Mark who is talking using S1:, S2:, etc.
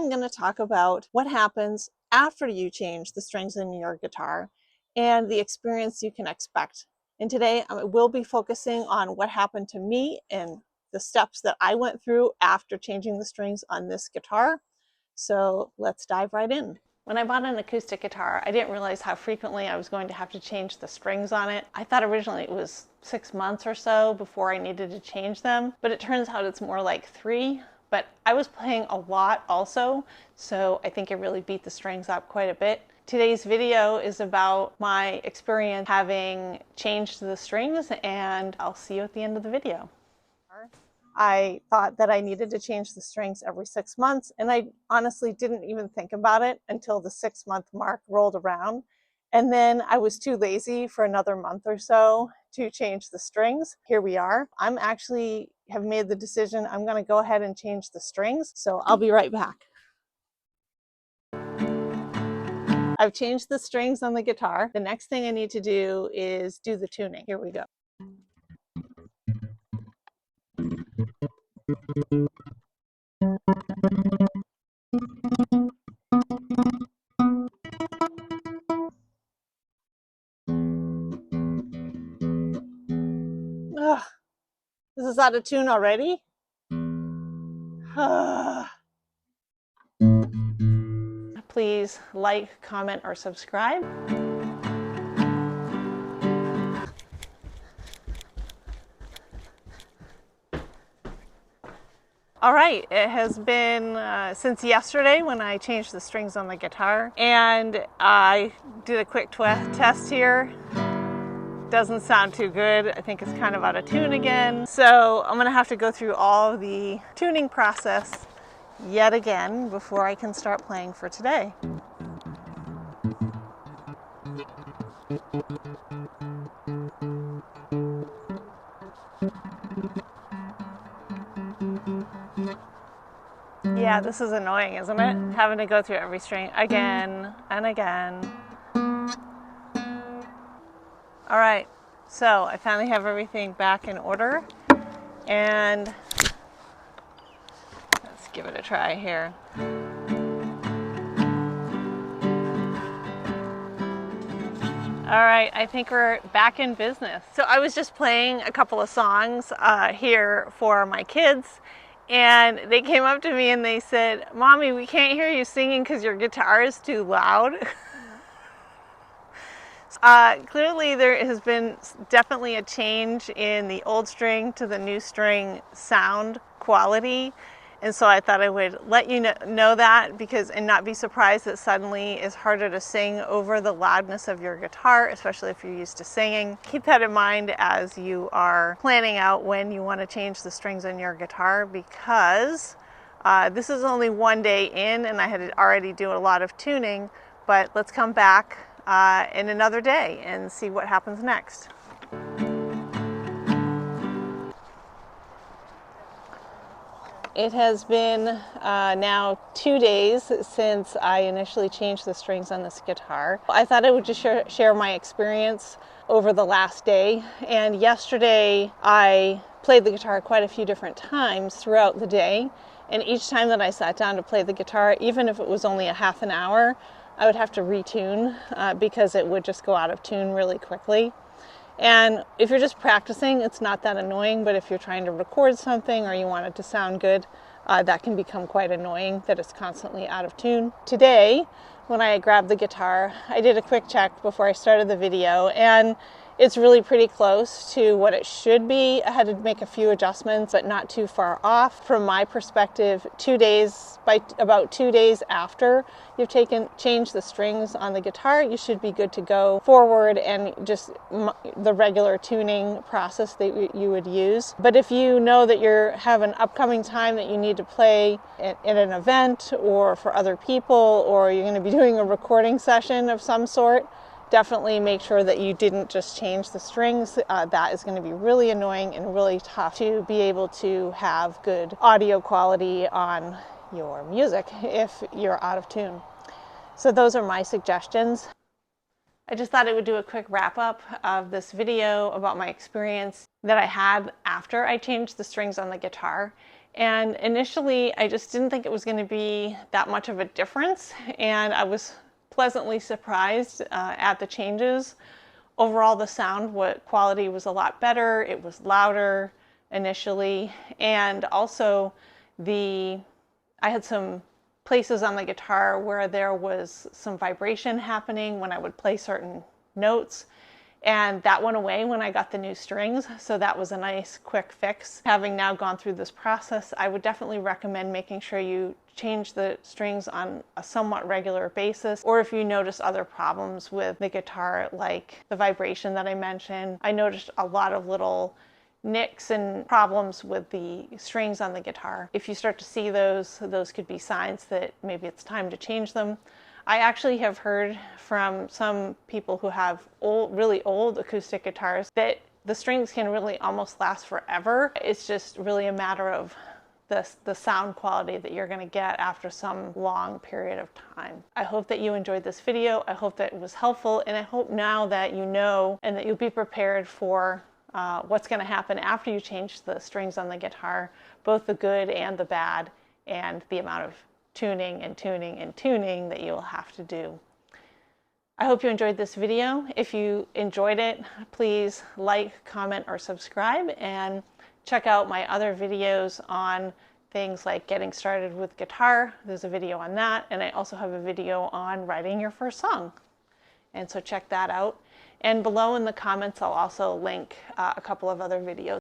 S1: I'm going to talk about what happens after you change the strings in your guitar and the experience you can expect. And today I will be focusing on what happened to me and the steps that I went through after changing the strings on this guitar. So let's dive right in. When I bought an acoustic guitar, I didn't realize how frequently I was going to have to change the strings on it. I thought originally it was 6 months or so before I needed to change them, but it turns out it's more like 3. But I was playing a lot also, so I think it really beat the strings up quite a bit. Today's video is about my experience having changed the strings, and I'll see you at the end of the video. I thought that I needed to change the strings every 6 months, and I honestly didn't even think about it until the 6-month mark rolled around. And then I was too lazy for another month or so to change the strings. Here we are. I'm actually have made the decision I'm going to go ahead and change the strings, so I'll be right back. I've changed the strings on the guitar. The next thing I need to do is do the tuning. Here we go. Ugh, this is out of tune already? Please like, comment, or subscribe. All right, it has been since yesterday when I changed the strings on the guitar, and I did a quick test here. Doesn't sound too good. I think it's kind of out of tune again. So I'm gonna have to go through all the tuning process yet again before I can start playing for today. Yeah, this is annoying, isn't it? Having to go through every string again and again. All right, so I finally have everything back in order, and let's give it a try here. All right, I think we're back in business. So I was just playing a couple of songs here for my kids, and they came up to me and they said, "Mommy, we can't hear you singing because your guitar is too loud." Clearly there has been definitely a change in the old string to the new string sound quality, and so I thought I would let you know that, and not be surprised that suddenly it's harder to sing over the loudness of your guitar, especially if you're used to singing. Keep that in mind as you are planning out when you want to change the strings on your guitar, because this is only one day in and I had already done a lot of tuning, but let's come back in another day and see what happens next. It has been now 2 days since I initially changed the strings on this guitar. I thought I would just share my experience over the last day. And yesterday I played the guitar quite a few different times throughout the day. And each time that I sat down to play the guitar, even if it was only a half an hour, I would have to retune because it would just go out of tune really quickly. And if you're just practicing, it's not that annoying, but if you're trying to record something or you want it to sound good, that can become quite annoying that it's constantly out of tune. Today, when I grabbed the guitar, I did a quick check before I started the video, and it's really pretty close to what it should be. I had to make a few adjustments, but not too far off. From my perspective, about 2 days after you've changed the strings on the guitar, you should be good to go forward and just the regular tuning process that you would use. But if you know that you have an upcoming time that you need to play at an event or for other people, or you're going to be doing a recording session of some sort, definitely make sure that you didn't just change the strings. That is going to be really annoying and really tough to be able to have good audio quality on your music if you're out of tune. So those are my suggestions. I just thought I would do a quick wrap up of this video about my experience that I had after I changed the strings on the guitar. And initially, I just didn't think it was going to be that much of a difference, and I was pleasantly surprised at the changes. Overall, the sound quality was a lot better. It was louder initially, and also I had some places on the guitar where there was some vibration happening when I would play certain notes. And that went away when I got the new strings, so that was a nice quick fix. Having now gone through this process, I would definitely recommend making sure you change the strings on a somewhat regular basis, or if you notice other problems with the guitar, like the vibration that I mentioned. I noticed a lot of little nicks and problems with the strings on the guitar. If you start to see those could be signs that maybe it's time to change them. I actually have heard from some people who have really old acoustic guitars that the strings can really almost last forever. It's just really a matter of the sound quality that you're going to get after some long period of time. I hope that you enjoyed this video. I hope that it was helpful, and I hope now that you know and that you'll be prepared for what's going to happen after you change the strings on the guitar, both the good and the bad, and the amount of tuning and tuning and tuning that you will have to do. I hope you enjoyed this video. If you enjoyed it, please like, comment, or subscribe, and check out my other videos on things like getting started with guitar. There's a video on that, and I also have a video on writing your first song. And so check that out. And below in the comments, I'll also link a couple of other videos.